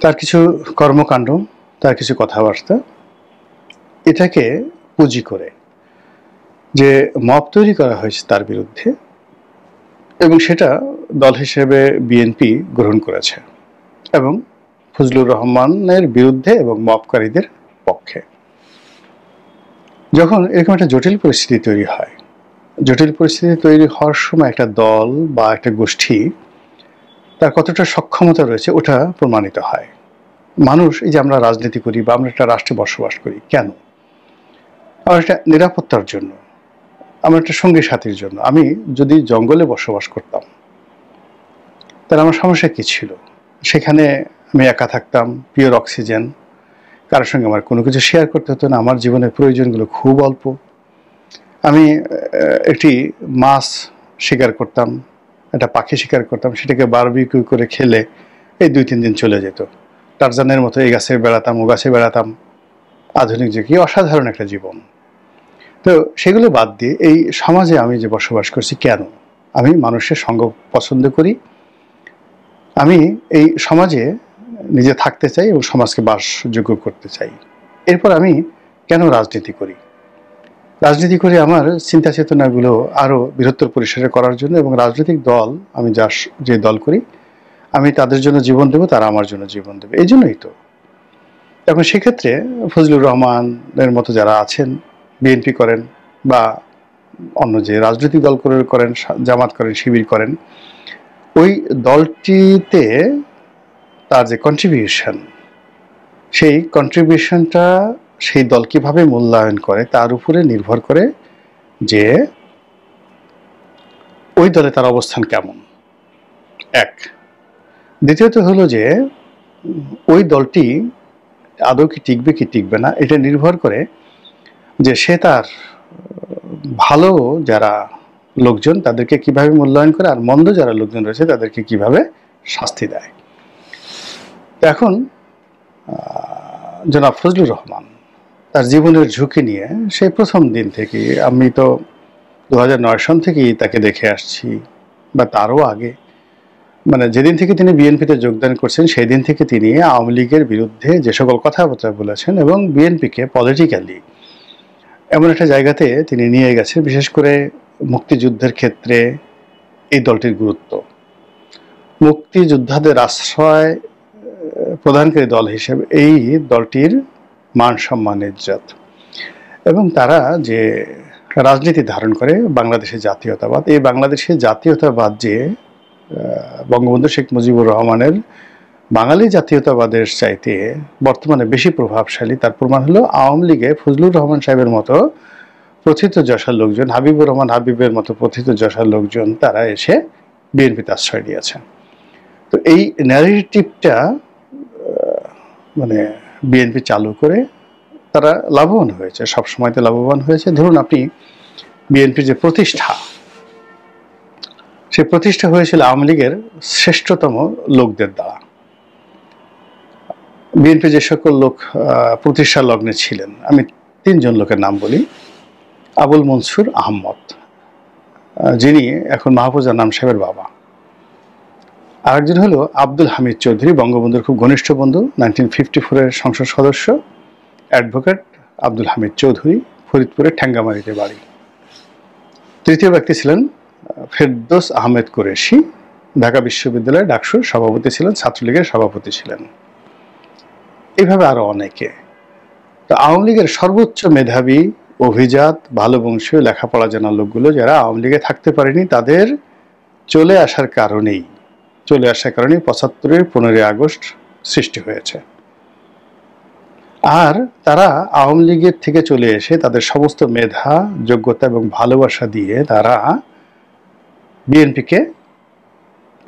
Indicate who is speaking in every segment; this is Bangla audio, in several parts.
Speaker 1: তার কিছু কর্মকাণ্ড, তার কিছু কথাবার্তা, এটাকে পুঁজি করে যে মব তৈরি করা হয়েছে তার বিরুদ্ধে, এবং সেটা দল হিসেবে বিএনপি গ্রহণ করেছে এবং ফজলুর রহমানের বিরুদ্ধে এবং মবকারীদের পক্ষে। যখন এরকম একটা জটিল পরিস্থিতি তৈরি হয়, জটিল পরিস্থিতি তৈরি হওয়ার সময় একটা দল বা একটা গোষ্ঠী তার কতটা সক্ষমতা রয়েছে ওটা প্রমাণিত হয়। মানুষ, এই যে আমরা রাজনীতি করি বা আমরা একটা রাষ্ট্রে বসবাস করি, কেন? আমার একটা নিরাপত্তার জন্য, আমার একটা সঙ্গী সাথীর জন্য। আমি যদি জঙ্গলে বসবাস করতাম তাহলে আমার সমস্যা কী ছিল? সেখানে আমি একা থাকতাম, পিওর অক্সিজেন, কারোর সঙ্গে আমার কোনো কিছু শেয়ার করতে হতো না, আমার জীবনের প্রয়োজনগুলো খুব অল্প। আমি একটি মাছ শিকার করতাম, একটা পাখি শিকার করতাম, সেটাকে বারবিকিউ করে খেলে এই 2-3 দিন চলে যেত। টারজানের মতো এই গাছে বেড়াতাম, ও গাছে বেড়াতাম। আধুনিক যুগে কি অসাধারণ একটা জীবন। তো সেগুলো বাদ দিয়ে এই সমাজে আমি যে বসবাস করছি, কেন? আমি মানুষের সঙ্গ পছন্দ করি, আমি এই সমাজে নিজে থাকতে চাই এবং সমাজকে বাসযোগ্য করতে চাই। এরপর আমি কেন রাজনীতি করি? রাজনীতি করে আমার চিন্তা চেতনাগুলো আরও বৃহত্তর পরিসরে করার জন্য, এবং রাজনৈতিক দল, আমি যে দল করি, আমি তাদের জন্য জীবন দেব, তারা আমার জন্য জীবন দেবে, এই জন্যই তো। এখন সেক্ষেত্রে ফজলুর রহমানের মতো যারা আছেন, বিএনপি করেন বা অন্য যে রাজনৈতিক দল করেন, জামাত করেন, শিবির করেন, ওই দলটিতে তার যে কন্ট্রিবিউশন, সেই কন্ট্রিবিউশনটা সেই দল কীভাবে মূল্যায়ন করে তার উপরে নির্ভর করে যে ওই দলে তার অবস্থান কেমন। এক। দ্বিতীয়ত হলো যে ওই দলটি আদৌ কি টিকবে কি টিকবে না, এটা নির্ভর করে যে সে তার ভালো যারা লোকজন তাদেরকে কিভাবে মূল্যায়ন করে, আর মন্দ যারা লোকজন রয়েছে তাদেরকে কিভাবে শাস্তি দেয়। এখন জনাব ফজলুর রহমান তার জীবনের ঝুঁকি নিয়ে সেই প্রথম দিন থেকে, আমি তো 2009 সন থেকেই তাকে দেখে আসছি, বা তারও আগে, মানে যেদিন থেকে তিনি বিএনপিতে যোগদান করছেন সেই দিন থেকে তিনি আওয়ামী লীগের বিরুদ্ধে যে সকল কথাবার্তা বলেছেন এবং বিএনপিকে পলিটিক্যালি এমন একটা জায়গাতে তিনি নিয়ে গেছেন, বিশেষ করে মুক্তিযুদ্ধের ক্ষেত্রে এই দলটির গুরুত্ব, মুক্তিযোদ্ধাদের আশ্রয় প্রদানকারী দল হিসেবে এই দলটির মান সম্মান ইজ্জত, এবং তারা যে রাজনীতি ধারণ করে বাংলাদেশের জাতীয়তাবাদ, এই বাংলাদেশের জাতীয়তাবাদ যে বঙ্গবন্ধু শেখ মুজিবুর রহমানের বাঙালি জাতীয়তাবাদের চাইতে বর্তমানে বেশি প্রভাবশালী, তার প্রমাণ হলো আওয়ামী লীগে ফজলুর রহমান সাহেবের মতো প্রথিতযশা লোকজন, হাবিবুর রহমান হাবিবের মতো প্রথিতযশা লোকজন, তারা এসে বিএনপিতে আশ্রয় দিয়েছে। তো এই ন্যারেটিভটা মানে বিএনপি চালু করে তারা লাভবান হয়েছে, সবসময়তে লাভবান হয়েছে। ধরুন আপনি বিএনপির যে প্রতিষ্ঠা, সেই প্রতিষ্ঠা হয়েছিল আওয়ামী লীগের শ্রেষ্ঠতম লোকদের দ্বারা। বিএনপি যে সকল লোক প্রতিষ্ঠা লগ্নে ছিলেন, আমি 3 জন লোকের নাম বলি। আবুল মনসুর আহমদ, যিনি এখন মাহফুজা নাম সাহেবের বাবা। আরেকজন হলো আব্দুল হামিদ চৌধুরী, বঙ্গবন্ধুর খুব ঘনিষ্ঠ বন্ধু, 1954-এর সংসদ সদস্য, অ্যাডভোকেট আব্দুল হামিদ চৌধুরী, ফরিদপুরের ঠ্যাঙ্গামারিতে বাড়ি। তৃতীয় ব্যক্তি ছিলেন ফেরদৌস আহমেদ কুরেশি, ঢাকা বিশ্ববিদ্যালয়ের ডাকসুর সভাপতি ছিলেন, ছাত্রলীগের সভাপতি ছিলেন। এইভাবে আরো অনেকে। তো আওয়ামী লীগের সর্বোচ্চ মেধাবী, অভিজাত, ভালো বংশীয়, লেখাপড়া জানা লোকগুলো যারা আওয়ামী লীগে থাকতে পারেনি, তাদের চলে আসার কারণেই 75-এর 15ই আগস্ট সৃষ্টি হয়েছে। আর তারা আওয়ামী লীগের থেকে চলে এসে তাদের সমস্ত মেধা, যোগ্যতা এবং ভালোবাসা দিয়ে তারা বিএনপিকে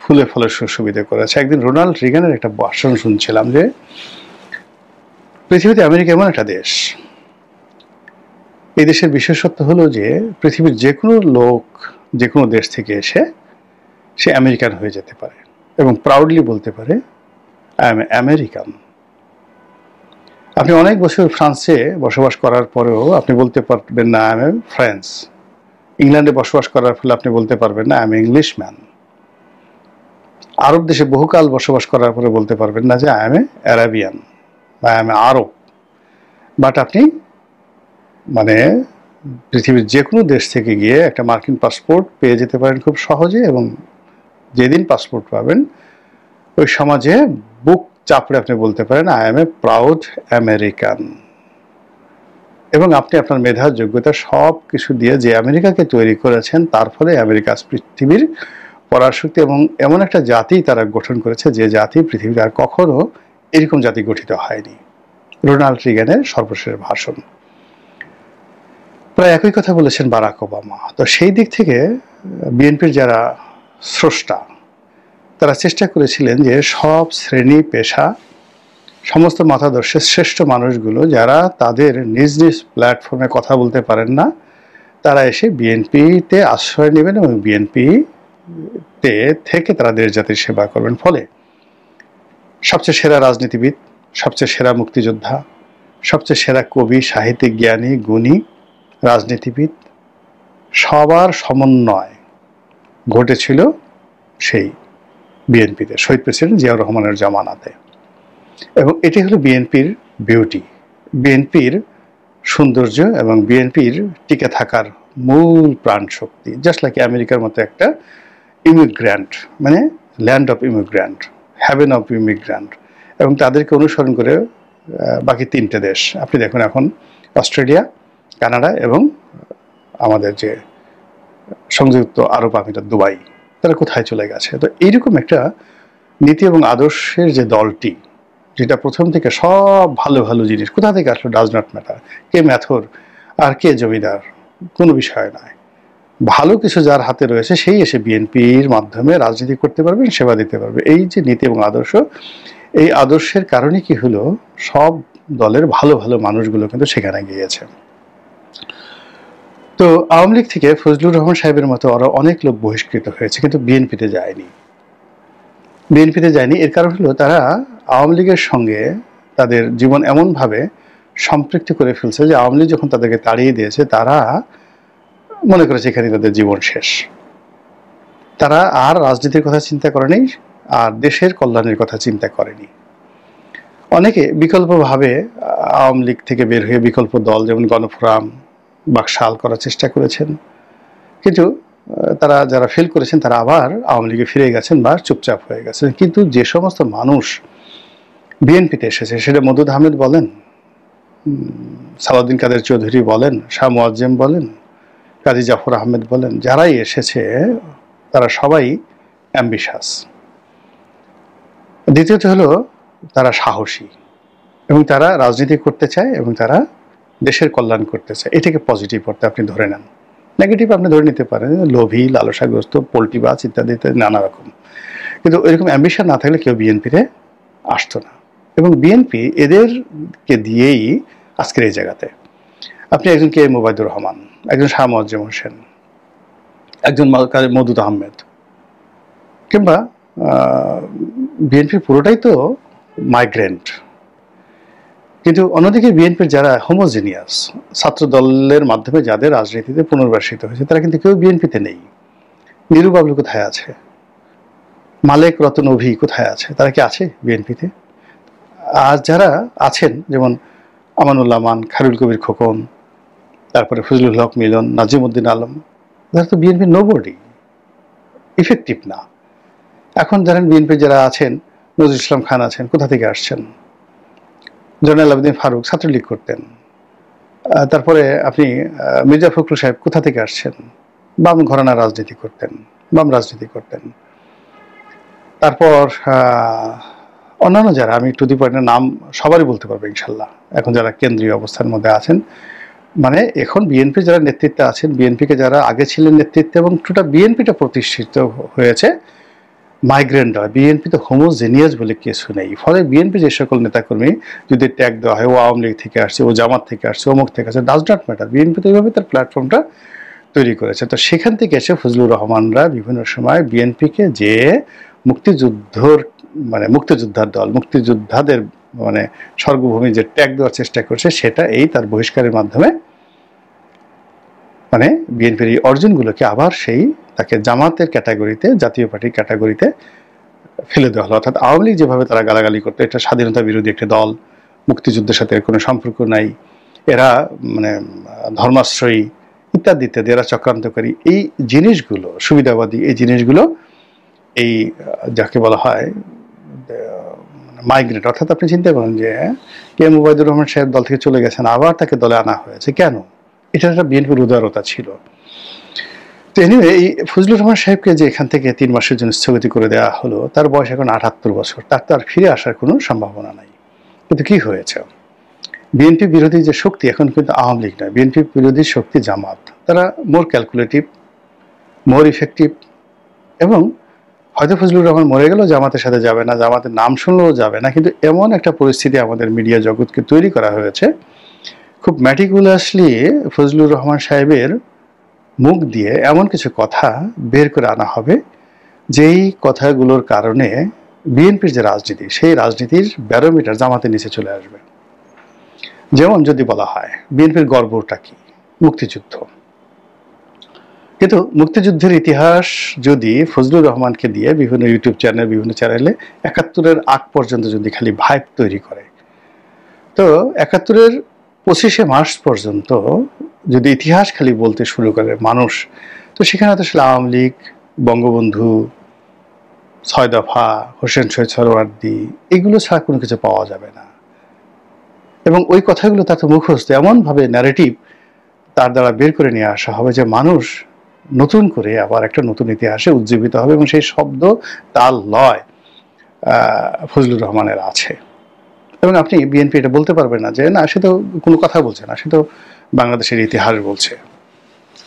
Speaker 1: ফুলে ফলে সুবিধা করেছে। একদিন রোনাল্ড রিগানের একটা ভাষণ শুনছিলাম যে পৃথিবীতে আমেরিকা এমন একটা দেশ, এই দেশের বিশেষত্ব হলো যে পৃথিবীর যে কোনো লোক যে কোনো দেশ থেকে এসে সে আমেরিকান হয়ে যেতে পারে এবং প্রাউডলি বলতে পারে আই এম আমেরিকান। আপনি অনেক বছর ফ্রান্সে বসবাস করার পরেও আপনি বলতে পারবেন না আই এম ফ্রেঞ্চ। ইংল্যান্ডে বসবাস করার ফলে আপনি বলতে পারবেন না আই এম ইংলিশম্যান। আরব দেশে বহুকাল বসবাস করার পরে বলতে পারবেন না যে আই এম এ অ্যারাবিয়ান বা I M A Arab. But আপনি মানে পৃথিবীর যে কোনো দেশ থেকে গিয়ে একটা মার্কিন পাসপোর্ট পেয়ে যেতে পারেন খুব সহজে, এবং যেদিন পাসপোর্ট পাবেন ওই সমাজে বুক চাপড়ে আপনি বলতে পারেন I M a proud American. এবং আপনি আপনার মেধা যোগ্যতা সব কিছু দিয়ে যে আমেরিকাকে তৈরি করেছেন, তার ফলে আমেরিকা পৃথিবীর পরাশক্তি এবং এমন একটা জাতি তারা গঠন করেছে যে জাতি পৃথিবীর আর কখনো এরকম জাতি গঠিত হয়নি। রোনাল্ড রিগানের সর্বশেষ ভাষণ। প্রায় একই কথা বলেছেন বারাক ওবামা। তো সেই দিক থেকে বিএনপির যারা স্রষ্টা তারা চেষ্টা করেছিলেন যে সব শ্রেণী পেশা সমস্ত মতাদর্শের শ্রেষ্ঠ মানুষগুলো যারা তাদের নিজ নিজ প্ল্যাটফর্মে কথা বলতে পারেন না, তারা এসে বিএনপিতে আশ্রয় নেবেন এবং বিএনপিতে থেকে তারা দেশ জাতির সেবা করবেন। ফলে সবচেয়ে সেরা রাজনীতিবিদ, সবচেয়ে সেরা মুক্তিযোদ্ধা, সবচেয়ে সেরা কবি, সাহিত্যিক, জ্ঞানী, গুণী, রাজনীতিবিদ সবার সমন্বয় ঘটেছিল সেই বিএনপিতে, শহীদ প্রেসিডেন্ট জিয়াউর রহমানের জামানাতে। এবং এটি হলো বিএনপির বিউটি, বিএনপির সৌন্দর্য এবং বিএনপির টিকে থাকার মূল প্রাণ শক্তি। জাস্ট লাইক আমেরিকার মতো একটা ইমিগ্র্যান্ট, মানে land of immigrant, haven of immigrant, এবং তাদেরকে অনুসরণ করে বাকি 3টে দেশ আপনি দেখুন এখন, অস্ট্রেলিয়া, কানাডা এবং আমাদের যে সংযুক্ত আরব আমিরাত দুবাই, তারা কোথায় চলে গেছে। তো এইরকম একটা নীতি এবং আদর্শের যে দলটি, যেটা প্রথম থেকে সব ভালো ভালো জিনিস কোথা থেকে আসলো ডাজ নট ম্যাটার, কে ম্যাথর আর কে জমিদার কোনো বিষয় নয়, ভালো কিছু যার হাতে রয়েছে সেই এসে বিএনপির মাধ্যমে রাজনীতি করতে পারবেন, সেবা দিতে পারবে। এই যে নীতি এবং আদর্শ, এই আদর্শের কারণে কি হলো, সব দলের ভালো ভালো মানুষগুলো কিন্তু সেখানে গিয়েছে। তো আওয়ামী লীগ থেকে ফজলুর রহমান সাহেবের মতো আরো অনেক লোক বহিষ্কৃত হয়েছে, কিন্তু বিএনপিতে যায়নি। বিএনপিতে যায়নি এর কারণ হলো তারা আওয়ামী লীগের সঙ্গে তাদের জীবন এমনভাবে সম্পৃক্ত করে ফেলছে যে আওয়ামী লীগ যখন তাদেরকে তাড়িয়ে দিয়েছে তারা মনে করেছে এখানে তাদের জীবন শেষ। তারা আর রাজনীতির কথা চিন্তা করেনি, আর দেশের কল্যাণের কথা চিন্তা করেনি। অনেকে বিকল্পভাবে আওয়ামী লীগ থেকে বের হয়ে বিকল্প দল যেমন গণফোরাম, বাকশাল করার চেষ্টা করেছেন, কিন্তু তারা যারা ফেল করেছেন তারা আবার আওয়ামী লীগে ফিরে গেছেন বা চুপচাপ হয়ে গেছেন। কিন্তু যে সমস্ত মানুষ বিএনপিতে এসেছে, সেটা মদুদ আহমেদ বলেন, সালাউদ্দিন কাদের চৌধুরী বলেন, শাহ মুয়াজ্জেম বলেন, কাজী জাফর আহমেদ বলেন, যারাই এসেছে তারা সবাই অ্যাম্বিশাস। দ্বিতীয়ত হলো তারা সাহসী এবং তারা রাজনীতি করতে চায় এবং তারা দেশের কল্যাণ করতে চায়। এটাকে পজিটিভ করতে আপনি ধরে নেন, নেগেটিভ আপনি ধরে নিতে পারেন লোভী, লালসাগ্রস্ত, পোল্টিবাজ ইত্যাদি ইত্যাদি নানা রকম। কিন্তু এরকম অ্যাম্বিশন না থাকলে কেউ বিএনপিতে আসতো না, এবং বিএনপি এদেরকে দিয়েই আজকের এই জায়গাতে। আপনি একজন কে মুবাইদুর রহমান, একজন শাহ মুয়াজ্জেম হোসেন, একজন মদুদ আহমেদ, কিংবা বিএনপির পুরোটাই তো মাইগ্রেন্ট। কিন্তু অন্যদিকে বিএনপির যারা হোমোজিনিয়াস ছাত্র দলের মাধ্যমে যাদের রাজনীতিতে পুনর্বাসিত হয়েছে তারা কিন্তু কেউ বিএনপিতে নেই। নীরু বাবলু কোথায় আছে, মালেক রতন অভি কোথায় আছে, তারা কি আছে বিএনপিতে? আর যারা আছেন যেমন আমানুল্লাহ মান, খায়রুল কবির খোকন, তারপরে ফজলুল হক মিলন, নাজিমউদ্দিন আলম, তারা তো বিএনপির নোবডি, ইফেক্টিভ না। এখন জানেন বিএনপির যারা আছেন, নজরুল ইসলাম খান আছেন, কোথা থেকে আসছেন? জয়নাল আবেদিন ফারুক ছাত্রলীগ করতেন। তারপরে আপনি মির্জা ফখরুল সাহেব কোথা থেকে আসছেন? বাম ঘরানা রাজনীতি করতেন, বাম রাজনীতি করতেন। তারপর অন্যান্য যারা, আমি টু দি পয়েন্টের নাম সবারই বলতে পারবো ইনশাল্লাহ, এখন যারা কেন্দ্রীয় অবস্থার মধ্যে আছেন, মানে এখন বিএনপি যারা নেতৃত্বে আছেন, বিএনপিকে যারা আগে ছিলেন নেতৃত্বে, এবং টোটাল বিএনপিটা প্রতিষ্ঠিত হয়েছে মাইগ্রেন্ট হয়। বিএনপি তো হোমোজেনিয়াস বলে কিছু নেই। ফলে বিএনপি যে সকল নেতাকর্মী যদি ট্যাগ দেওয়া হয় ও আওয়ামী লীগ থেকে আসছে, ও জামাত থেকে আসছে, অমুক থেকে আসছে, ডাজ নট ম্যাটার। বিএনপি তো এইভাবে তার প্ল্যাটফর্মটা তৈরি করেছে। তো সেখান থেকে এসে ফজলুর রহমানরা বিভিন্ন সময় বিএনপিকে যে মুক্তিযোদ্ধার দল, মুক্তিযোদ্ধাদের স্বর্গভূমি যে ট্যাগ দেওয়ার চেষ্টা করছে, সেটা এই তার বহিষ্কারের মাধ্যমে বিএনপির এই অর্জনগুলোকে আবার তাকে জামাতের ক্যাটাগরিতে, জাতীয় পার্টির ক্যাটাগরিতে ফেলে দেওয়া হলো। অর্থাৎ আওয়ামী লীগ যেভাবে তারা গালাগালি করতো, এটা স্বাধীনতা বিরোধী একটা দল, মুক্তিযুদ্ধের সাথে কোনো সম্পর্ক নাই, এরা মানে ধর্মাশ্রয়ী ইত্যাদি ইত্যাদি, এরা চক্রান্তকারী, এই জিনিসগুলো, সুবিধাবাদী এই জিনিসগুলো, এই যাকে বলা হয় মাইগ্রেট, অর্থাৎ আপনি চিন্তা করেন যে কে এম ওবায়দুর রহমান সাহেব দল থেকে চলে গেছেন, আবার তাকে দলে আনা হয়েছে কেন? এটা একটা বিএনপির উদারতা ছিল। তো এনিওয়ে, এই ফজলুর রহমান সাহেবকে যে এখান থেকে 3 মাসের জন্য স্থগিত করে দেওয়া হলো, তার বয়স এখন 78 বছর, তার তো আর ফিরে আসার কোনো সম্ভাবনা নাই। কিন্তু কি হয়েছে, বিএনপি বিরোধী যে শক্তি এখন কিন্তু আওয়ামী লীগ নয়, বিএনপি বিরোধী শক্তি জামাত। তারা মোর ক্যালকুলেটিভ, মোর ইফেক্টিভ, এবং হয়তো ফজলুর রহমান মরে গেলেও জামাতের সাথে যাবে না, জামাতের নাম শুনলেও যাবে না, কিন্তু এমন একটা পরিস্থিতি আমাদের মিডিয়া জগৎকে তৈরি করা হয়েছে, খুব ম্যাটিকুলাসলি ফজলুর রহমান সাহেবের মুখ দিয়ে এমন কিছু কথা বের করে আনা হবে, যেই কথাগুলোর কারণে বিএনপির যে রাজনীতি, সেই রাজনীতির ব্যারোমিটার জামাতের নিচে চলে আসবে। যেমন যদি বলা হয় বিএনপির গর্বটা কি, মুক্তিযুদ্ধ, কিন্তু মুক্তিযুদ্ধের ইতিহাস যদি ফজলুর রহমানকে দিয়ে বিভিন্ন ইউটিউব চ্যানেল, বিভিন্ন চ্যানেলে 71-এর আগ পর্যন্ত যদি খালি ভাইব তৈরি করে, তো 71-এর 25শে মার্চ পর্যন্ত যদি ইতিহাস খালি বলতে শুরু করে মানুষ, তো সেখানে তো আসলে আওয়ামী লীগ, বঙ্গবন্ধু, 6 দফা, হোসেন শহীদ সোহরাওয়ার্দী, এগুলো ছাড়া কোনো কিছু পাওয়া যাবে না। এবং ওই কথাগুলো তার তো মুখস্থ, এমনভাবে ন্যারেটিভ তার দ্বারা বের করে নিয়ে আসা হবে যে মানুষ নতুন করে আবার একটা নতুন ইতিহাসে উজ্জীবিত হবে, এবং সেই শব্দ, তাল, লয় ফজলুর রহমানের আছে। এবং আপনি বিএনপি এটা বলতে পারবেন না যে না, সে তো কোনো কথা বলছে না, সে তো বাংলাদেশের ইতিহাস বলছে।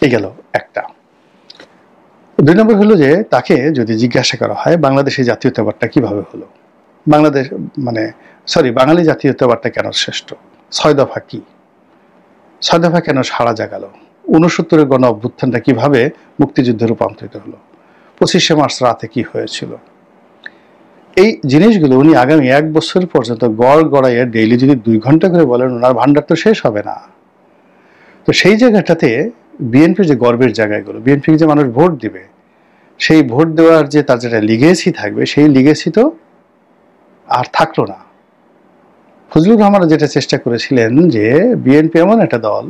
Speaker 1: এই গেল একটা। 2 নম্বর হলো যে তাকে যদি জিজ্ঞাসা করা হয় বাংলাদেশের জাতীয়তাবাদটা কিভাবে হলো, বাংলাদেশ মানে বাঙালি জাতীয়তাবাদটা কেন শ্রেষ্ঠ, 6 দফা কি, 6 দফা কেন সারা জাগালো, 69-এর গণ অভ্যুত্থানটা কিভাবে মুক্তিযুদ্ধে রূপান্তরিত হলো, 25শে মার্চ রাতে কি হয়েছিল, এই জিনিসগুলো উনি আগামী 1 বছর পর্যন্ত গড় গড়াইয়া ডেইলি যদি 2 ঘন্টা করে বলেন, ওনার ভান্ডার তো শেষ হবে না। তো সেই জায়গাটাতে বিএনপির যে গর্বের জায়গাগুলো, বিএনপিকে যে মানুষ ভোট দিবে, সেই ভোট দেওয়ার যে তার যেটা লিগেসি থাকবে, সেই লিগেসি তো আর থাকলো না। ফজলুর রহমান যেটা চেষ্টা করেছিলেন যে বিএনপি এমন একটা দল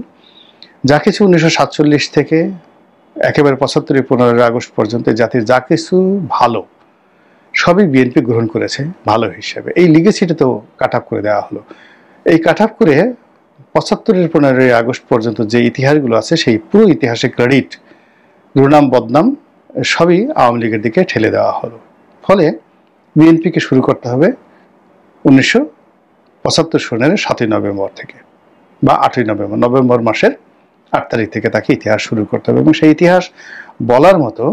Speaker 1: যা কিছু 1947 থেকে একেবারে 75-15 আগস্ট পর্যন্ত জাতির যা কিছু ভালো সবই বিএনপি গ্রহণ করেছে ভালো হিসেবে, এই লিগেসিটা তো কাট আপ করে দেওয়া হলো। এই কাট আপ করে 75-এর 15 আগস্ট পর্যন্ত যে ইতিহাসগুলো আছে, সেই পুরো ইতিহাসে ক্রেডিট, দুর্নাম বদনাম সবই আওয়ামী লীগের দিকে ঠেলে দেওয়া হলো। ফলে বিএনপিকে শুরু করতে হবে 1975 সনের 7 নভেম্বর থেকে, বা 8 নভেম্বর, নভেম্বর মাসের 8 তারিখ থেকে তাকে ইতিহাস শুরু করতে হবে। এবং সেই ইতিহাস বলার মতো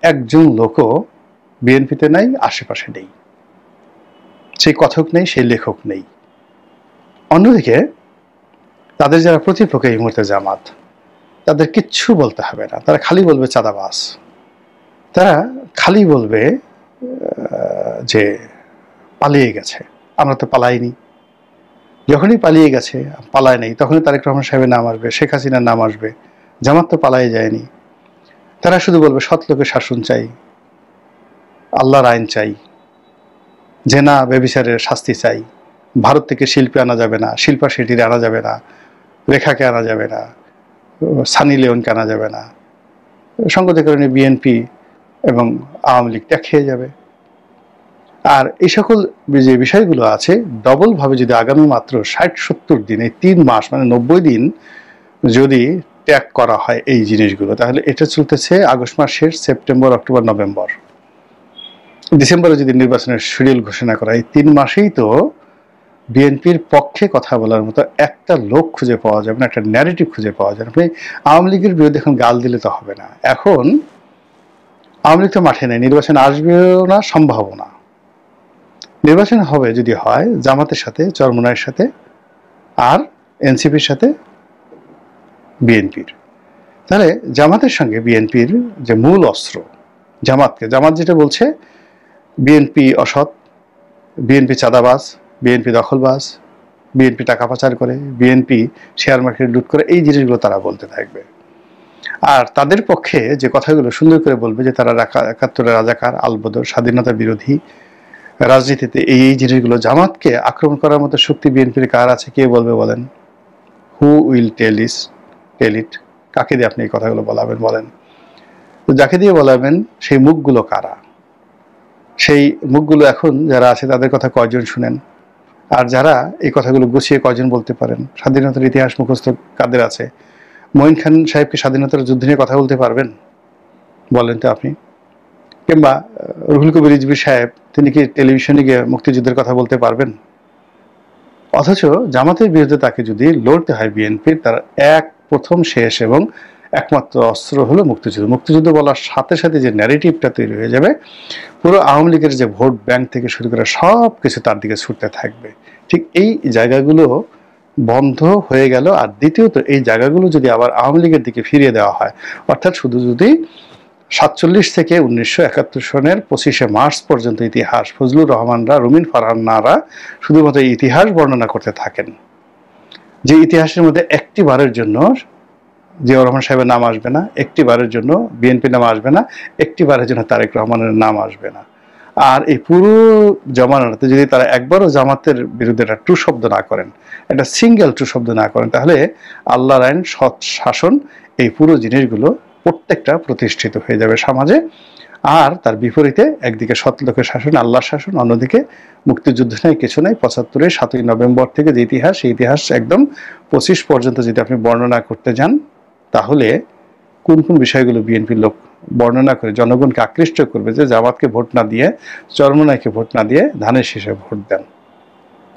Speaker 1: একজন লোকও বিএনপিতে নাই, আশেপাশে নেই, সেই কথক নেই, সেই লেখক নেই। অন্যদিকে তাদের যারা প্রতিপক্ষ এই মুহূর্তে জামাত, তাদের কিচ্ছু বলতে হবে না, তারা খালি বলবে চাঁদাবাজ, তারা খালি বলবে যে পালিয়ে গেছে, আমরা তো পালাইনি। যখনই পালিয়ে গেছে, পালায় নেই, তখনই তারেক রহমান সাহেবের নাম আসবে, শেখ হাসিনার নাম আসবে, জামাত তো পালায় যায়নি। তারা শুধু বলবে সৎ লোকের শাসন চাই, আল্লাহর আইন চাই, জেনা ব্যভিচারের শাস্তি চাই, ভারত থেকে শিল্পী আনা যাবে না, শিল্পা শেঠির আনা যাবে না, রেখাকে আনা যাবে না, সানি লিওনকে আনা যাবে না, সঙ্গতের কারণে বিএনপি এবং আওয়ামী লীগ ত্যাগ খেয়ে যাবে। আর এই সকল যে বিষয়গুলো আছে, ডবলভাবে যদি আগামী মাত্র 60-70 দিন, এই 3 মাস মানে 90 দিন যদি ত্যাগ করা হয় এই জিনিসগুলো, তাহলে এটা চলতেছে আগস্ট মাস শেষ, সেপ্টেম্বর, অক্টোবর, নভেম্বর, ডিসেম্বরে যদি নির্বাচনের শিডিউল ঘোষণা করা, এই 3 মাসেই তো বিএনপির পক্ষে কথা বলার মতো একটা লোক খুঁজে পাওয়া যাবে না, একটা ন্যারেটিভ খুঁজে পাওয়া যাবে। আপনি আওয়ামী লীগের বিরুদ্ধে এখন গাল দিলে তো হবে না। এখন আওয়ামী লীগ তো মাঠে নেই, নির্বাচন আসবেও না, সম্ভাবনা। নির্বাচন হবে যদি হয় জামাতের সাথে, চরমোনাইয়ের সাথে, আর এনসিপির সাথে বিএনপির। তাহলে জামাতের সঙ্গে বিএনপির যে মূল অস্ত্র, জামাত যেটা বলছে বিএনপি অসৎ, বিএনপি চাঁদাবাজ, বিএনপি দখলবাজ, বিএনপি টাকা পাচার করে, বিএনপি শেয়ার মার্কেট লুট করে, এই জিনিসগুলো তারা বলতে থাকবে। আর তাদের পক্ষে যে কথাগুলো সুন্দর করে বলবে যে তারা ৭১ রাজাকার, আলবদর, স্বাধীনতা বিরোধী, রাজনীতিতে এই জিনিসগুলো, জামাতকে আক্রমণ করার মতো শক্তি বিএনপির কার আছে কে বলবে বলেন? হু উইল টেল ইট? কাকে দিয়ে আপনি এই কথাগুলো বলাবেন বলেন? তো যাকে দিয়ে বলাবেন সেই মুখগুলো কারা? সেই মুখগুলো এখন যারা আছে তাদের কথা কয়জন শুনেন? আর যারা এই কথাগুলো গুছিয়ে কয়জন বলতে পারেন? স্বাধীনতার ইতিহাস মুখস্থ কাদের আছে? মঈন খান সাহেবকে স্বাধীনতার যুদ্ধ নিয়ে কথা বলতে পারবেন বলেন তো আপনি? কিংবা রুহুল কবির রিজভী সাহেব, তিনি কি টেলিভিশনে গিয়ে মুক্তিযুদ্ধের কথা বলতে পারবেন? অথচ জামাতের বিরুদ্ধে তাকে যদি লড়তে হয় বিএনপির, তার প্রথম শেষ এবং একমাত্র অস্ত্র হলো মুক্তিযুদ্ধ। মুক্তিযুদ্ধ বলার সাথে সাথে যে ন্যারেটিভটা তৈরি হয়ে যাবে, পুরো আওয়ামী লীগের যে ভোট ব্যাংক থেকে শুরু করে সব কিছু তার দিকে ছুটতে থাকবে। ঠিক এই জায়গাগুলো বন্ধ হয়ে গেল। আর দ্বিতীয়ত, এই জায়গাগুলো যদি আবার আওয়ামী লীগের দিকে ফিরিয়ে দেওয়া হয়, অর্থাৎ শুধু যদি ৪৭ থেকে ১৯৭১ সনের ২৫শে মার্চ পর্যন্ত ইতিহাস ফজলুর রহমানরা, রুমিন ফারহানারা শুধুমাত্র ইতিহাস বর্ণনা করতে থাকেন, যে ইতিহাসের মধ্যে একটি বারের জন্য জিয়াউর রহমান সাহেবের নাম আসবে না, একটি বারের জন্য বিএনপির নাম আসবে না, একটি বারের জন্য তারেক রহমানের নাম আসবে না, আর এই পুরো জমানাতে যদি তারা একবারও জামাতের বিরুদ্ধে একটা টু শব্দ না করেন, একটা সিঙ্গেল টু শব্দ না করেন, তাহলে আল্লাহর আইন, সৎ শাসন, এই পুরো জিনিসগুলো প্রত্যেকটা প্রতিষ্ঠিত হয়ে যাবে সমাজে। আর তার বিপরীতে একদিকে সৎ লোকের শাসন, আল্লাহর শাসন, অন্যদিকে মুক্তিযুদ্ধ নেই, কিছু নাই। ৭৫-এর ৭ই নভেম্বর থেকে যে ইতিহাস, সেই ইতিহাস একদম ২৫ পর্যন্ত যদি আপনি বর্ণনা করতে যান, তাহলে কোন কোন বিষয়গুলো বিএনপির লোক বর্ণনা করে জনগণকে আকৃষ্ট করবে যে জামাতকে ভোট না দিয়ে, চরমোনাইকে ভোট না দিয়ে ধানের শীষে ভোট দেন।